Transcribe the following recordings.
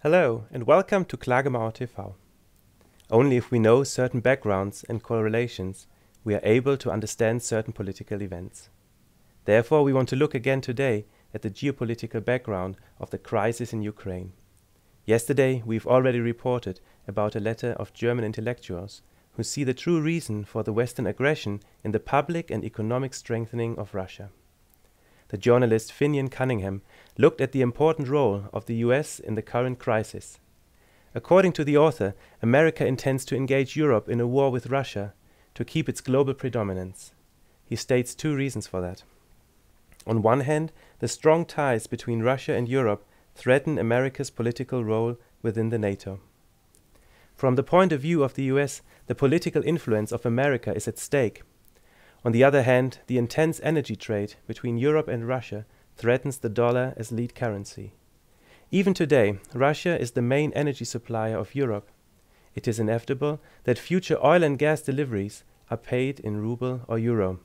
Hello and welcome to Klagemauer TV. Only if we know certain backgrounds and correlations, we are able to understand certain political events. Therefore, we want to look again today at the geopolitical background of the crisis in Ukraine. Yesterday, we've already reported about a letter of German intellectuals who see the true reason for the Western aggression in the public and economic strengthening of Russia. The journalist Finian Cunningham looked at the important role of the US in the current crisis. According to the author, America intends to engage Europe in a war with Russia to keep its global predominance. He states two reasons for that. On one hand, the strong ties between Russia and Europe threaten America's political role within the NATO. From the point of view of the US, the political influence of America is at stake. On the other hand, the intense energy trade between Europe and Russia threatens the dollar as lead currency. Even today, Russia is the main energy supplier of Europe. It is inevitable that future oil and gas deliveries are paid in ruble or euro.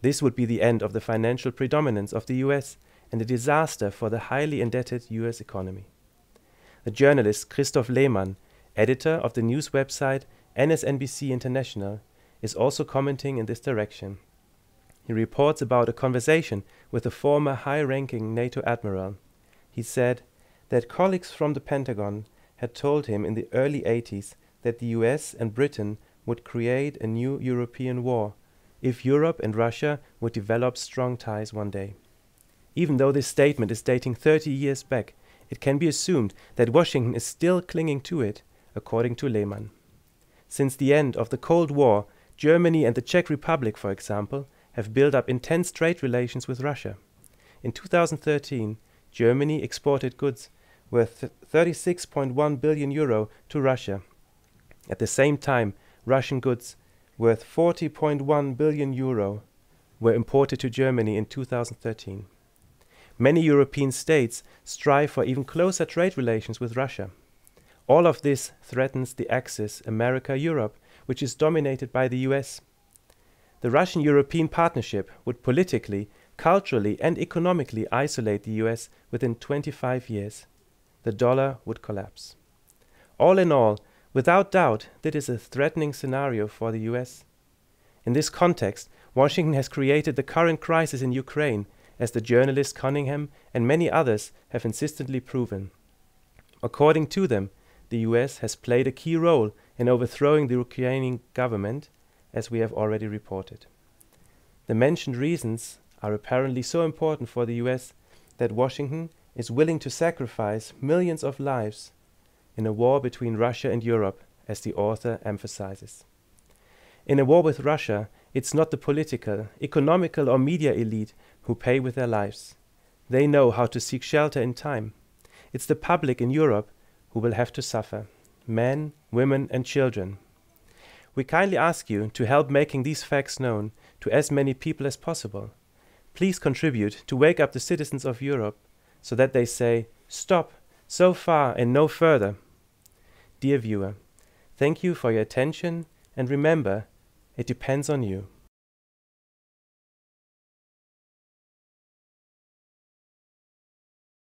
This would be the end of the financial predominance of the US and a disaster for the highly indebted US economy. The journalist Christoph Lehmann, editor of the news website NSNBC International, is also commenting in this direction. He reports about a conversation with a former high-ranking NATO admiral. He said that colleagues from the Pentagon had told him in the early 80s that the US and Britain would create a new European war if Europe and Russia would develop strong ties one day. Even though this statement is dating 30 years back, it can be assumed that Washington is still clinging to it, according to Lehmann. Since the end of the Cold War, Germany and the Czech Republic, for example, have built up intense trade relations with Russia. In 2013, Germany exported goods worth 36.1 billion euro to Russia. At the same time, Russian goods worth 40.1 billion euro were imported to Germany in 2013. Many European states strive for even closer trade relations with Russia. All of this threatens the axis America-Europe, which is dominated by the US. The Russian-European partnership would politically, culturally and economically isolate the US within 25 years. The dollar would collapse. All in all, without doubt, that is a threatening scenario for the US. In this context, Washington has created the current crisis in Ukraine, as the journalist Cunningham and many others have insistently proven. According to them, the US has played a key role in overthrowing the Ukrainian government, as we have already reported. The mentioned reasons are apparently so important for the US that Washington is willing to sacrifice millions of lives in a war between Russia and Europe, as the author emphasizes. In a war with Russia, it's not the political, economical or media elite who pay with their lives. They know how to seek shelter in time. It's the public in Europe who will have to suffer, men, women and children. We kindly ask you to help making these facts known to as many people as possible. Please contribute to wake up the citizens of Europe so that they say, "Stop, so far and no further." Dear viewer, thank you for your attention and remember, it depends on you.